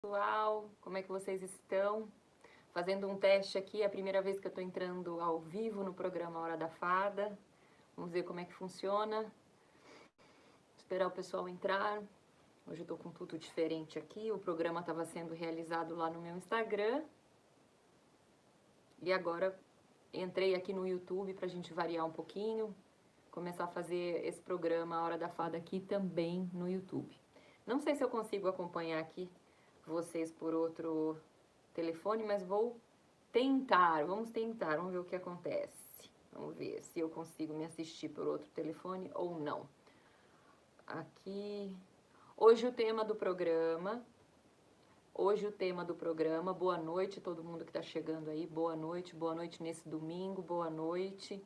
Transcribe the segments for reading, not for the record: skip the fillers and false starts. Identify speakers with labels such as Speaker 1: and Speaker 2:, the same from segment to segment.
Speaker 1: Pessoal, como é que vocês estão? Fazendo um teste aqui, é a primeira vez que eu tô entrando ao vivo no programa Hora da Fada. Vamos ver como é que funciona. Esperar o pessoal entrar. Hoje eu tô com tudo diferente aqui. O programa estava sendo realizado lá no meu Instagram. E agora entrei aqui no YouTube pra gente variar um pouquinho. Começar a fazer esse programa Hora da Fada aqui também no YouTube. Não sei se eu consigo acompanhar aqui vocês por outro telefone, mas vou tentar, vamos tentar, vamos ver o que acontece. Vamos ver se eu consigo me assistir por outro telefone ou não. Aqui, hoje o tema do programa, boa noite todo mundo que está chegando aí, boa noite nesse domingo, boa noite.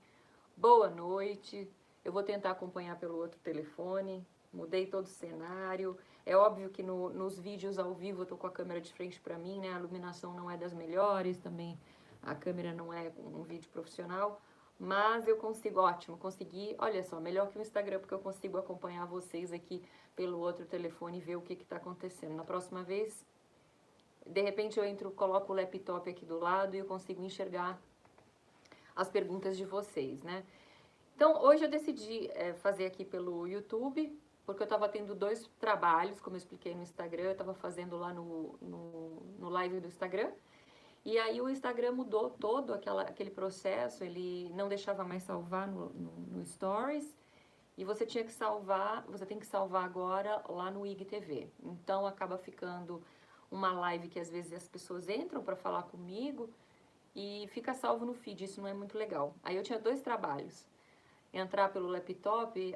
Speaker 1: Eu vou tentar acompanhar pelo outro telefone, mudei todo o cenário. É óbvio que nos vídeos ao vivo eu tô com a câmera de frente para mim, né? A iluminação não é das melhores, também a câmera não é um vídeo profissional, mas eu consigo, ótimo, consegui, olha só, melhor que o Instagram, porque eu consigo acompanhar vocês aqui pelo outro telefone e ver o que está acontecendo. Na próxima vez, de repente eu entro, coloco o laptop aqui do lado e eu consigo enxergar as perguntas de vocês, né? Então, hoje eu decidi fazer aqui pelo YouTube, porque eu estava tendo dois trabalhos, como eu expliquei no Instagram, eu estava fazendo lá no live do Instagram, e aí o Instagram mudou todo aquele processo, ele não deixava mais salvar no Stories, e você tinha que salvar, você tem que salvar agora lá no IGTV. Então, acaba ficando uma live que às vezes as pessoas entram para falar comigo, e fica salvo no feed, isso não é muito legal. Aí eu tinha dois trabalhos, entrar pelo laptop,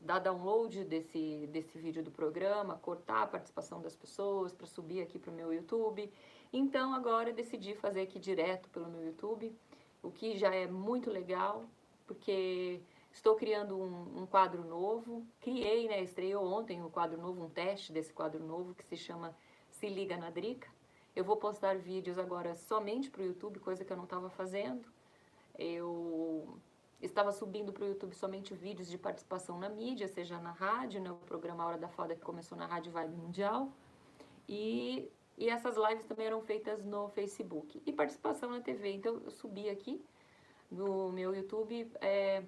Speaker 1: dar download desse vídeo do programa, cortar a participação das pessoas para subir aqui para o meu YouTube. Então agora eu decidi fazer aqui direto pelo meu YouTube, o que já é muito legal, porque estou criando um quadro novo. Criei, né? Estreou ontem o quadro novo, um teste desse quadro novo que se chama Se Liga na Drica. Eu vou postar vídeos agora somente para o YouTube, coisa que eu não estava fazendo. Eu estava subindo para o YouTube somente vídeos de participação na mídia, seja na rádio, né, o programa Hora da Fada que começou na Rádio Vibe Mundial, e essas lives também eram feitas no Facebook, e participação na TV. Então eu subi aqui no meu YouTube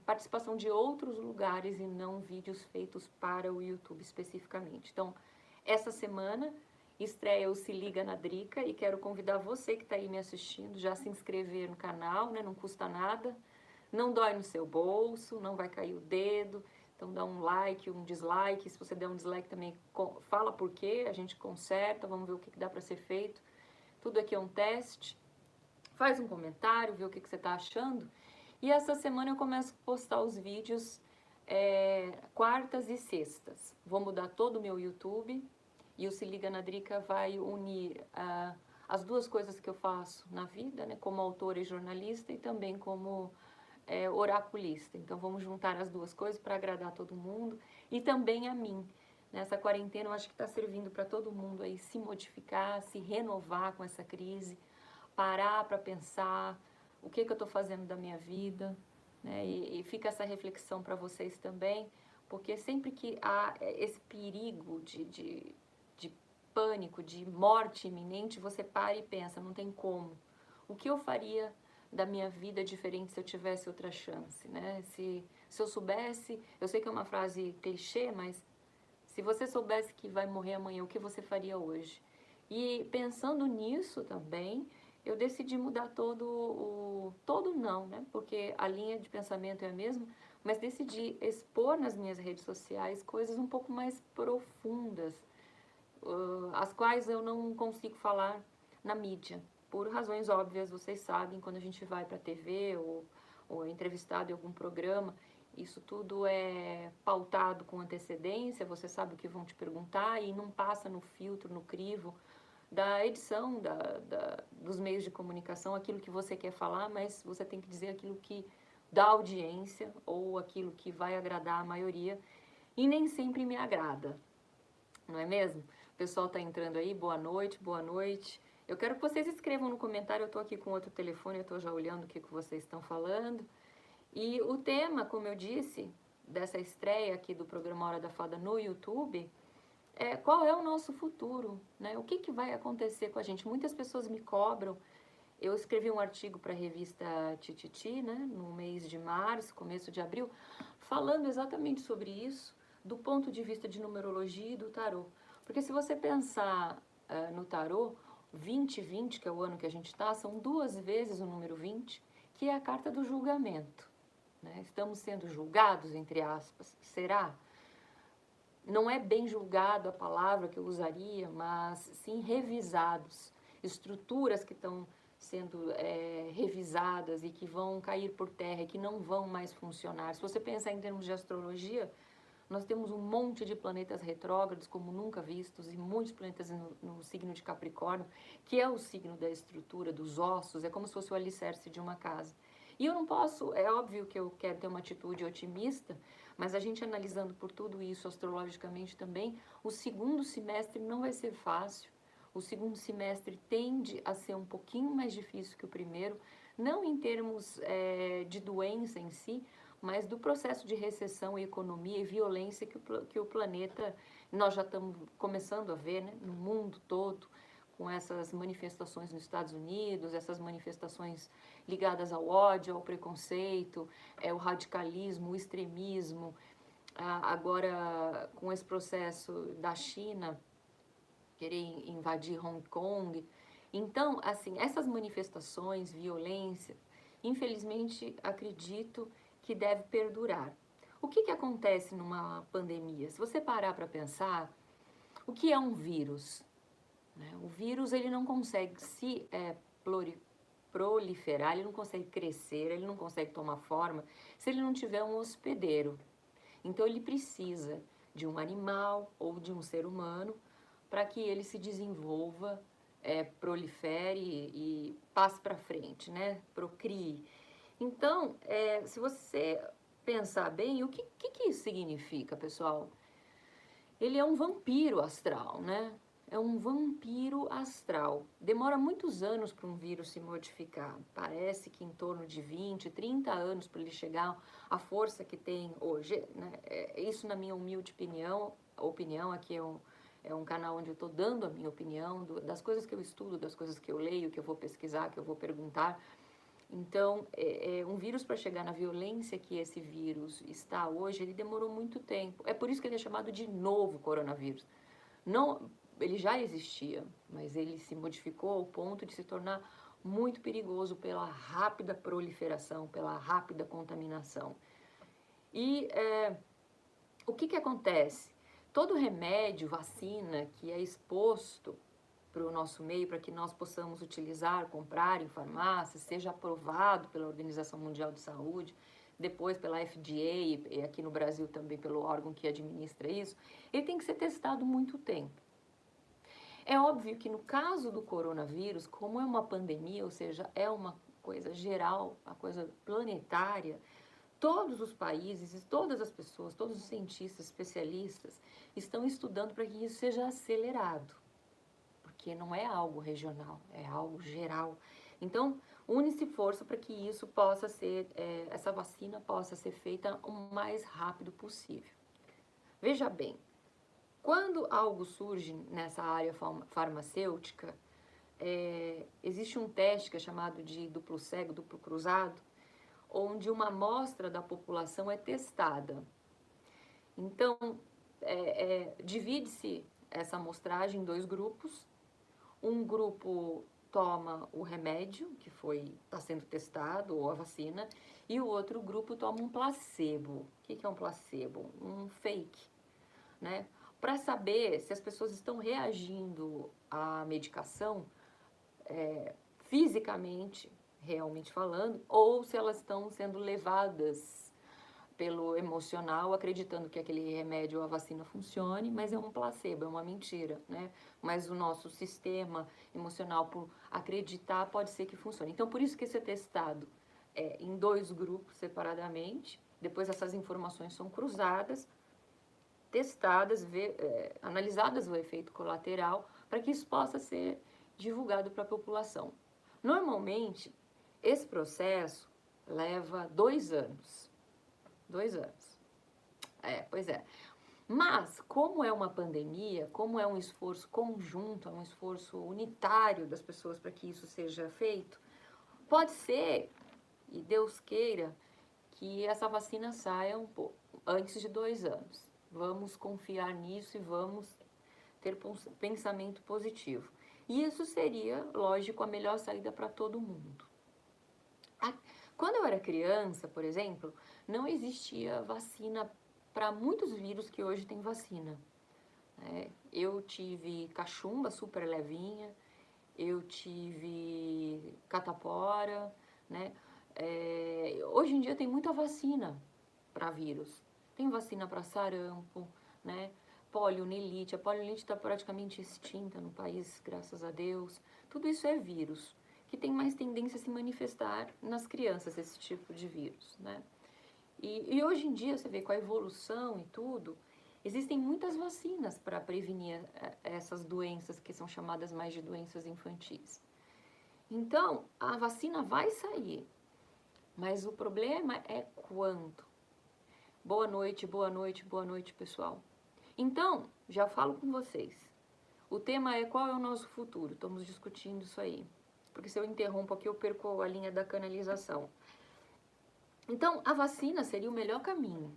Speaker 1: participação de outros lugares e não vídeos feitos para o YouTube especificamente. Então, essa semana estreia o Se Liga na Drica e quero convidar você que está aí me assistindo já a se inscrever no canal, né? Não custa nada, não dói no seu bolso, não vai cair o dedo. Então dá um like, um dislike. Se você der um dislike também, fala por quê, a gente conserta, vamos ver o que dá para ser feito. Tudo aqui é um teste. Faz um comentário, vê o que você está achando. E essa semana eu começo a postar os vídeos quartas e sextas. Vou mudar todo o meu YouTube e o Se Liga na Drica vai unir as duas coisas que eu faço na vida, né, como autora e jornalista e também como oraculista. Então vamos juntar as duas coisas para agradar todo mundo e também a mim. Nessa quarentena eu acho que está servindo para todo mundo aí se modificar, se renovar com essa crise, parar para pensar o que eu estou fazendo da minha vida, né? E fica essa reflexão para vocês também, porque sempre que há esse perigo de pânico, de morte iminente, você para e pensa, não tem como. O que eu faria da minha vida diferente se eu tivesse outra chance, né? Se eu soubesse, eu sei que é uma frase clichê, mas se você soubesse que vai morrer amanhã, o que você faria hoje? E pensando nisso também, eu decidi mudar todo não, né? Porque a linha de pensamento é a mesma, mas decidi expor nas minhas redes sociais coisas um pouco mais profundas, as quais eu não consigo falar na mídia. Por razões óbvias, vocês sabem, quando a gente vai para a TV ou é entrevistado em algum programa, isso tudo é pautado com antecedência, você sabe o que vão te perguntar e não passa no filtro, no crivo da edição dos meios de comunicação, aquilo que você quer falar, mas você tem que dizer aquilo que dá audiência ou aquilo que vai agradar a maioria e nem sempre me agrada, não é mesmo? O pessoal está entrando aí, boa noite, boa noite. Eu quero que vocês escrevam no comentário, eu estou aqui com outro telefone, eu estou já olhando o que vocês estão falando. E o tema, como eu disse, dessa estreia aqui do programa Hora da Fada no YouTube, qual é o nosso futuro, né? O que vai acontecer com a gente? Muitas pessoas me cobram. Eu escrevi um artigo para a revista Tititi, né, no mês de março, começo de abril, falando exatamente sobre isso, do ponto de vista de numerologia e do tarô. Porque se você pensar no tarô, 2020, que é o ano que a gente está, são 2 vezes o número 20, que é a carta do julgamento. Né? Estamos sendo julgados, entre aspas. Será? Não é bem julgado a palavra que eu usaria, mas sim revisados. Estruturas que estão sendo revisadas e que vão cair por terra e que não vão mais funcionar. Se você pensar em termos de astrologia, nós temos um monte de planetas retrógrados como nunca vistos e muitos planetas no signo de Capricórnio, que é o signo da estrutura, dos ossos, é como se fosse o alicerce de uma casa. E eu não posso, é óbvio que eu quero ter uma atitude otimista, mas a gente analisando por tudo isso astrologicamente também, o segundo semestre não vai ser fácil. O segundo semestre tende a ser um pouquinho mais difícil que o primeiro, não em termos de doença em si, mas do processo de recessão e economia e violência que o planeta, nós já estamos começando a ver, né, no mundo todo, com essas manifestações nos Estados Unidos, essas manifestações ligadas ao ódio, ao preconceito, o radicalismo, o extremismo, agora com esse processo da China querer invadir Hong Kong. Então, assim, essas manifestações, violência, infelizmente, acredito que deve perdurar. O que acontece numa pandemia? Se você parar para pensar, o que é um vírus? Né? O vírus ele não consegue se proliferar, ele não consegue crescer, ele não consegue tomar forma se ele não tiver um hospedeiro. Então ele precisa de um animal ou de um ser humano para que ele se desenvolva, prolifere e passe para frente, né? Procrie. Então, se você pensar bem, o que isso significa, pessoal? Ele é um vampiro astral, né? É um vampiro astral. Demora muitos anos para um vírus se modificar. Parece que em torno de 20, 30 anos para ele chegar à força que tem hoje. Né? Isso na minha humilde opinião aqui é um canal onde eu estou dando a minha opinião das coisas que eu estudo, das coisas que eu leio, que eu vou pesquisar, que eu vou perguntar. Então, um vírus para chegar na violência que esse vírus está hoje, ele demorou muito tempo. É por isso que ele é chamado de novo coronavírus. Não, ele já existia, mas ele se modificou ao ponto de se tornar muito perigoso pela rápida proliferação, pela rápida contaminação. E o que acontece? Todo remédio, vacina que é exposto para o nosso meio, para que nós possamos utilizar, comprar em farmácias, seja aprovado pela Organização Mundial de Saúde, depois pela FDA e aqui no Brasil também pelo órgão que administra isso, ele tem que ser testado muito tempo. É óbvio que no caso do coronavírus, como é uma pandemia, ou seja, é uma coisa geral, uma coisa planetária, todos os países, todas as pessoas, todos os cientistas, especialistas estão estudando para que isso seja acelerado. Porque não é algo regional, é algo geral. Então, une-se força para que isso possa ser, essa vacina possa ser feita o mais rápido possível. Veja bem, quando algo surge nessa área farmacêutica, existe um teste que é chamado de duplo cego, duplo cruzado, onde uma amostra da população é testada. Então, divide-se essa amostragem em 2 grupos. Um grupo toma o remédio que está sendo testado, ou a vacina, e o outro grupo toma um placebo. O que é um placebo? Um fake, né? Para saber se as pessoas estão reagindo à medicação fisicamente, realmente falando, ou se elas estão sendo levadas pelo emocional, acreditando que aquele remédio ou a vacina funcione, mas é um placebo, é uma mentira, né? Mas o nosso sistema emocional, por acreditar, pode ser que funcione. Então, por isso que isso é testado em 2 grupos separadamente, depois essas informações são cruzadas, testadas, analisadas o efeito colateral, para que isso possa ser divulgado para a população. Normalmente, esse processo leva 2 anos. 2 anos. Pois é. Mas, como é uma pandemia, como é um esforço conjunto, é um esforço unitário das pessoas para que isso seja feito, pode ser, e Deus queira, que essa vacina saia um pouco antes de 2 anos. Vamos confiar nisso e vamos ter pensamento positivo. E isso seria, lógico, a melhor saída para todo mundo. Quando eu era criança, por exemplo, não existia vacina para muitos vírus que hoje tem vacina. Eu tive cachumba super levinha, eu tive catapora, né? Hoje em dia tem muita vacina para vírus. Tem vacina para sarampo, né? Poliomielite. A poliomielite está praticamente extinta no país, graças a Deus. Tudo isso é vírus, que tem mais tendência a se manifestar nas crianças, esse tipo de vírus, né? E hoje em dia, você vê com a evolução e tudo, existem muitas vacinas para prevenir essas doenças que são chamadas mais de doenças infantis. Então, a vacina vai sair, mas o problema é quando. Boa noite, boa noite, boa noite, pessoal. Então, já falo com vocês. O tema é qual é o nosso futuro. Estamos discutindo isso aí. Porque se eu interrompo aqui, eu perco a linha da canalização. Então, a vacina seria o melhor caminho.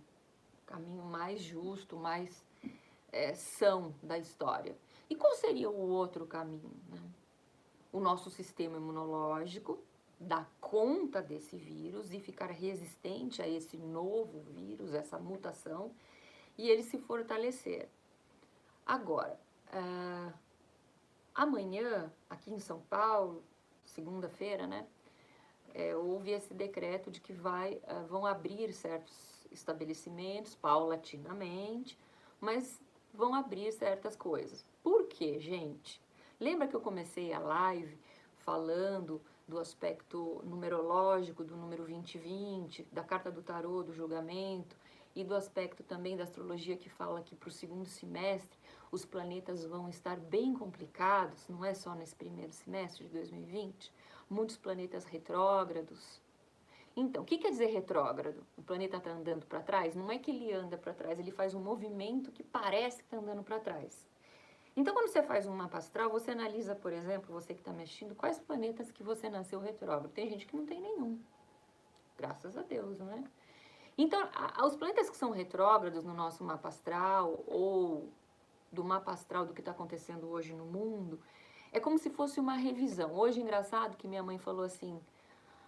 Speaker 1: O caminho mais justo, mais são da história. E qual seria o outro caminho, né? O nosso sistema imunológico dar conta desse vírus e ficar resistente a esse novo vírus, essa mutação, e ele se fortalecer. Agora, amanhã, aqui em São Paulo, segunda-feira, né, houve esse decreto de que vão abrir certos estabelecimentos paulatinamente, mas vão abrir certas coisas. Por quê, gente? Lembra que eu comecei a live falando do aspecto numerológico, do número 2020, da carta do tarô, do julgamento, e do aspecto também da astrologia que fala que para o segundo semestre os planetas vão estar bem complicados, não é só nesse primeiro semestre de 2020, muitos planetas retrógrados. Então, o que quer dizer retrógrado? O planeta está andando para trás? Não é que ele anda para trás, ele faz um movimento que parece que está andando para trás. Então, quando você faz um mapa astral, você analisa, por exemplo, você que está mexendo, quais planetas que você nasceu retrógrado. Tem gente que não tem nenhum. Graças a Deus, não é? Então, os planetas que são retrógrados no nosso mapa astral, ou do mapa astral do que está acontecendo hoje no mundo, é como se fosse uma revisão. Hoje, engraçado que minha mãe falou assim,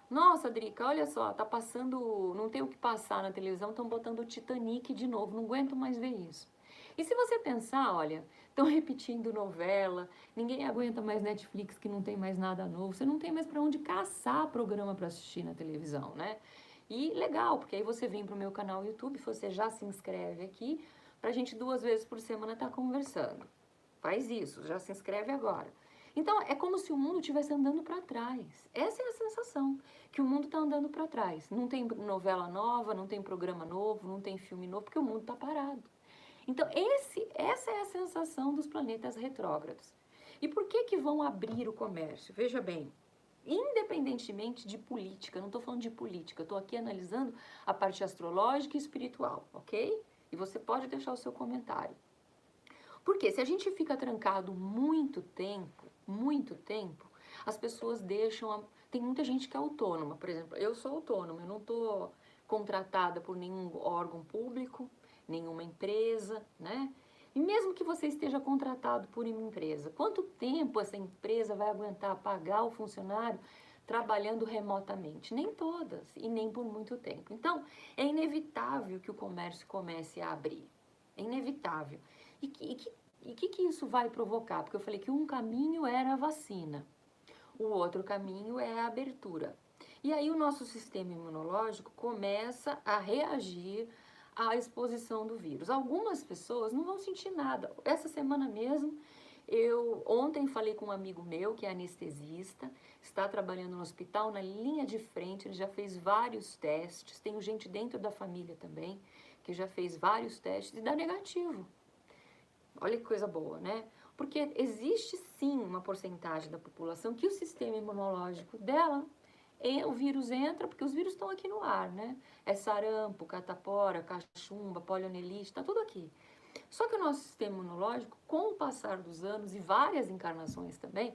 Speaker 1: nossa, Drica, olha só, tá passando, não tem o que passar na televisão, estão botando o Titanic de novo, não aguento mais ver isso. E se você pensar, olha, estão repetindo novela, ninguém aguenta mais Netflix que não tem mais nada novo, você não tem mais para onde caçar programa para assistir na televisão, né? E legal, porque aí você vem pro meu canal YouTube, você já se inscreve aqui, pra gente 2 vezes por semana estar conversando. Faz isso, já se inscreve agora. Então, é como se o mundo estivesse andando para trás. Essa é a sensação, que o mundo está andando para trás. Não tem novela nova, não tem programa novo, não tem filme novo, porque o mundo está parado. Então, essa é a sensação dos planetas retrógrados. E por que vão abrir o comércio? Veja bem, independentemente de política, não estou falando de política, estou aqui analisando a parte astrológica e espiritual, ok? E você pode deixar o seu comentário. Porque se a gente fica trancado muito tempo, as pessoas deixam... Tem muita gente que é autônoma, por exemplo, eu sou autônoma, eu não estou contratada por nenhum órgão público, nenhuma empresa, né? E mesmo que você esteja contratado por uma empresa, quanto tempo essa empresa vai aguentar pagar o funcionário trabalhando remotamente? Nem todas, e nem por muito tempo. Então, é inevitável que o comércio comece a abrir. É inevitável. E que isso vai provocar? Porque eu falei que um caminho era a vacina, o outro caminho é a abertura. E aí o nosso sistema imunológico começa a reagir à exposição do vírus. Algumas pessoas não vão sentir nada. Essa semana mesmo, ontem falei com um amigo meu que é anestesista, está trabalhando no hospital na linha de frente, ele já fez vários testes, tem gente dentro da família também que já fez vários testes e dá negativo. Olha que coisa boa, né? Porque existe sim uma porcentagem da população que o sistema imunológico dela, o vírus entra, porque os vírus estão aqui no ar, né? É sarampo, catapora, cachumba, poliomielite, tá tudo aqui. Só que o nosso sistema imunológico, com o passar dos anos e várias encarnações também,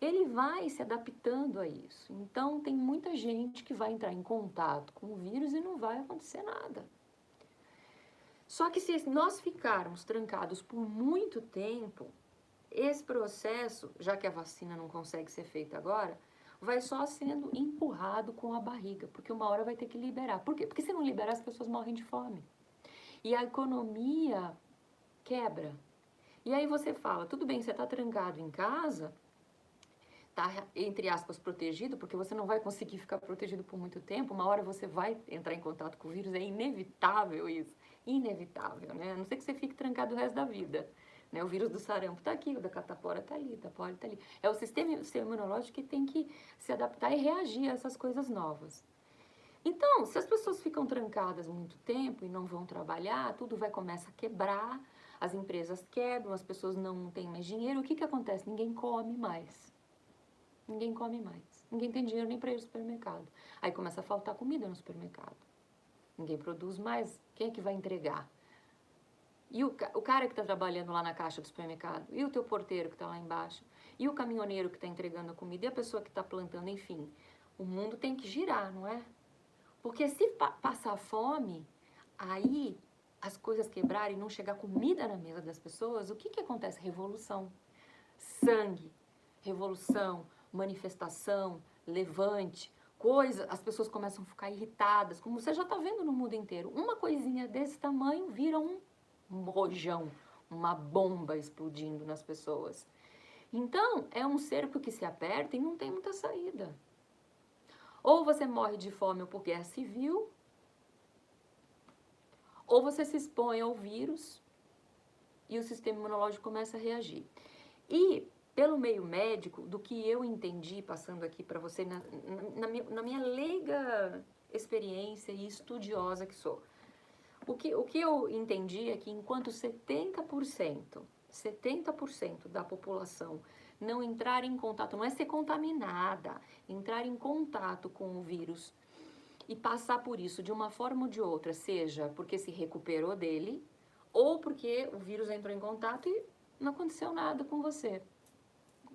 Speaker 1: ele vai se adaptando a isso. Então, tem muita gente que vai entrar em contato com o vírus e não vai acontecer nada. Só que se nós ficarmos trancados por muito tempo, esse processo, já que a vacina não consegue ser feita agora, vai só sendo empurrado com a barriga, porque uma hora vai ter que liberar. Por quê? Porque se não liberar, as pessoas morrem de fome. E a economia quebra. E aí você fala, tudo bem, você está trancado em casa, tá, entre aspas, protegido, porque você não vai conseguir ficar protegido por muito tempo, uma hora você vai entrar em contato com o vírus, é inevitável isso, inevitável, né? A não ser que você fique trancado o resto da vida, né? O vírus do sarampo está aqui, o da catapora está ali, da pólio está ali. É o sistema imunológico que tem que se adaptar e reagir a essas coisas novas. Então, se as pessoas ficam trancadas muito tempo e não vão trabalhar, tudo vai começar a quebrar, as empresas quebram, as pessoas não têm mais dinheiro, o que que acontece? Ninguém come mais. Ninguém come mais. Ninguém tem dinheiro nem para ir ao supermercado. Aí começa a faltar comida no supermercado. Ninguém produz mais. Quem é que vai entregar? E o cara que está trabalhando lá na caixa do supermercado? E o teu porteiro que está lá embaixo? E o caminhoneiro que está entregando a comida? E a pessoa que está plantando? Enfim, o mundo tem que girar, não é? Porque se passar fome, aí as coisas quebrarem e não chegar comida na mesa das pessoas, o que que acontece? Revolução. Sangue, revolução, manifestação, levante, coisa, as pessoas começam a ficar irritadas, como você já está vendo no mundo inteiro. Uma coisinha desse tamanho vira um rojão, uma bomba explodindo nas pessoas. Então, é um cerco que se aperta e não tem muita saída. Ou você morre de fome ou por guerra civil, ou você se expõe ao vírus e o sistema imunológico começa a reagir. E pelo meio médico, do que eu entendi, passando aqui para você, na minha leiga experiência e estudiosa que sou, o que eu entendi é que enquanto 70% da população não entrar em contato, não é ser contaminada, entrar em contato com o vírus e passar por isso de uma forma ou de outra, seja porque se recuperou dele, ou porque o vírus entrou em contato e não aconteceu nada com você.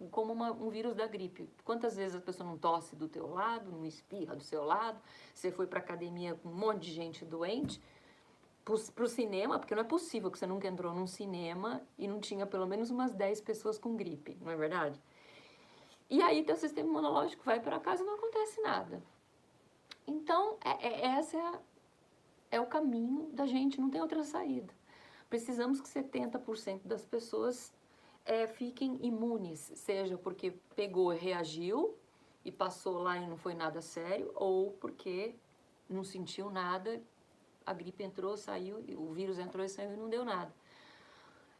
Speaker 1: Como um vírus da gripe. Quantas vezes a pessoa não tosse do teu lado, não espirra do seu lado, você foi para academia com um monte de gente doente, pro cinema, porque não é possível que você nunca entrou num cinema e não tinha pelo menos umas 10 pessoas com gripe, não é verdade? E aí teu sistema imunológico vai para casa e não acontece nada. Então, esse é o caminho da gente, não tem outra saída. Precisamos que 70% das pessoas fiquem imunes, seja porque pegou e reagiu e passou lá e não foi nada sério, ou porque não sentiu nada, a gripe entrou, saiu, o vírus entrou e saiu e não deu nada.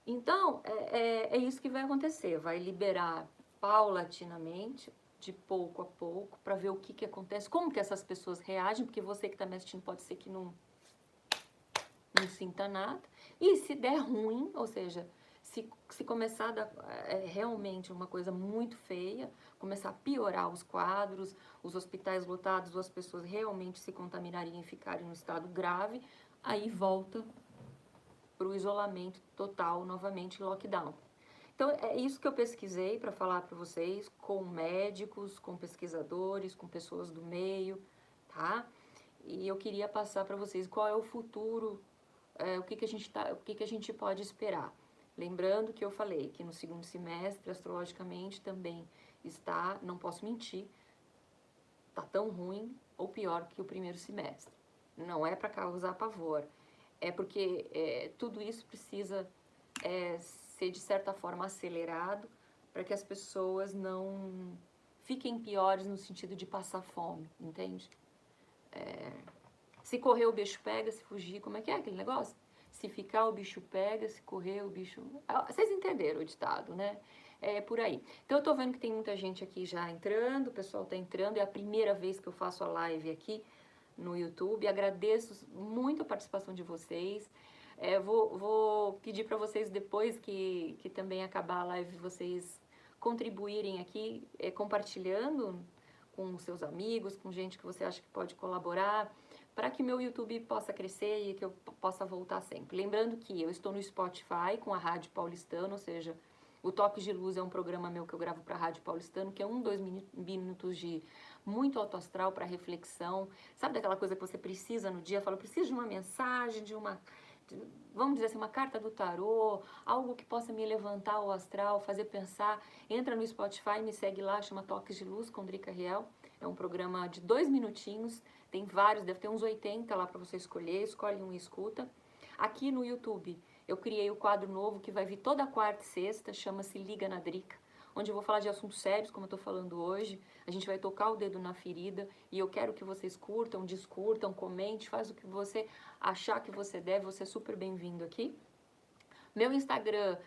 Speaker 1: Então, é isso que vai acontecer, vai liberar paulatinamente, de pouco a pouco, para ver o que acontece, como que essas pessoas reagem, porque você que está me assistindo pode ser que não sinta nada, e se der ruim, ou seja, se começar a dar realmente uma coisa muito feia, começar a piorar os quadros, os hospitais lotados, ou as pessoas realmente se contaminarem e ficarem em um estado grave, aí volta para o isolamento total, novamente lockdown. Então, é isso que eu pesquisei para falar para vocês, com médicos, com pesquisadores, com pessoas do meio, tá? E eu queria passar para vocês qual é o futuro, o que a gente pode esperar. Lembrando que eu falei que no segundo semestre, astrologicamente, também está, não posso mentir, está tão ruim ou pior que o primeiro semestre. Não é para causar pavor, é porque tudo isso precisa ser, de certa forma, acelerado para que as pessoas não fiquem piores no sentido de passar fome, entende? Se correr o bicho pega, se fugir, como é que é aquele negócio? Se ficar o bicho pega, se correr o bicho... Vocês entenderam o ditado, né? É por aí. Então eu tô vendo que tem muita gente aqui já entrando, o pessoal tá entrando, é a primeira vez que eu faço a live aqui no YouTube. Agradeço muito a participação de vocês. Vou pedir para vocês, depois que também acabar a live, vocês contribuírem aqui, compartilhando com seus amigos, com gente que você acha que pode colaborar, para que meu YouTube possa crescer e que eu possa voltar sempre. Lembrando que eu estou no Spotify com a Rádio Paulistano, ou seja, o Toques de Luz é um programa meu que eu gravo para a Rádio Paulistano, que é 2 minutos de muito alto astral para reflexão. Sabe daquela coisa que você precisa no dia? Fala, eu preciso de uma mensagem, vamos dizer assim, uma carta do tarô, algo que possa me levantar o astral, fazer pensar. Entra no Spotify, me segue lá, chama Toques de Luz com Drica Riel. É um programa de 2 minutinhos, tem vários, deve ter uns 80 lá para você escolher, escolhe um e escuta. Aqui no YouTube, eu criei o quadro novo que vai vir toda quarta e sexta, chama-se Liga na Drica, onde eu vou falar de assuntos sérios, como eu estou falando hoje. A gente vai tocar o dedo na ferida e eu quero que vocês curtam, discutam, comente, faz o que você achar que você deve, você é super bem-vindo aqui. Meu Instagram,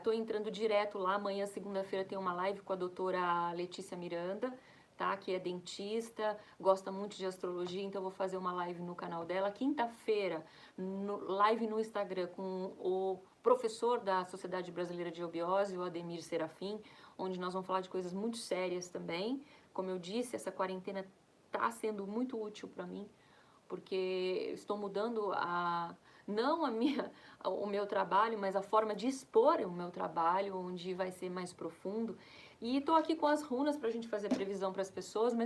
Speaker 1: tô entrando direto lá, amanhã, segunda-feira, tem uma live com a doutora Letícia Miranda, tá? Que é dentista, gosta muito de astrologia, então eu vou fazer uma live no canal dela. Quinta-feira, live no Instagram com o professor da Sociedade Brasileira de Eubiose, o Ademir Serafim, onde nós vamos falar de coisas muito sérias também. Como eu disse, essa quarentena tá sendo muito útil para mim, porque estou mudando não o meu trabalho, mas a forma de expor o meu trabalho, onde vai ser mais profundo. E estou aqui com as runas para a gente fazer previsão para as pessoas, mas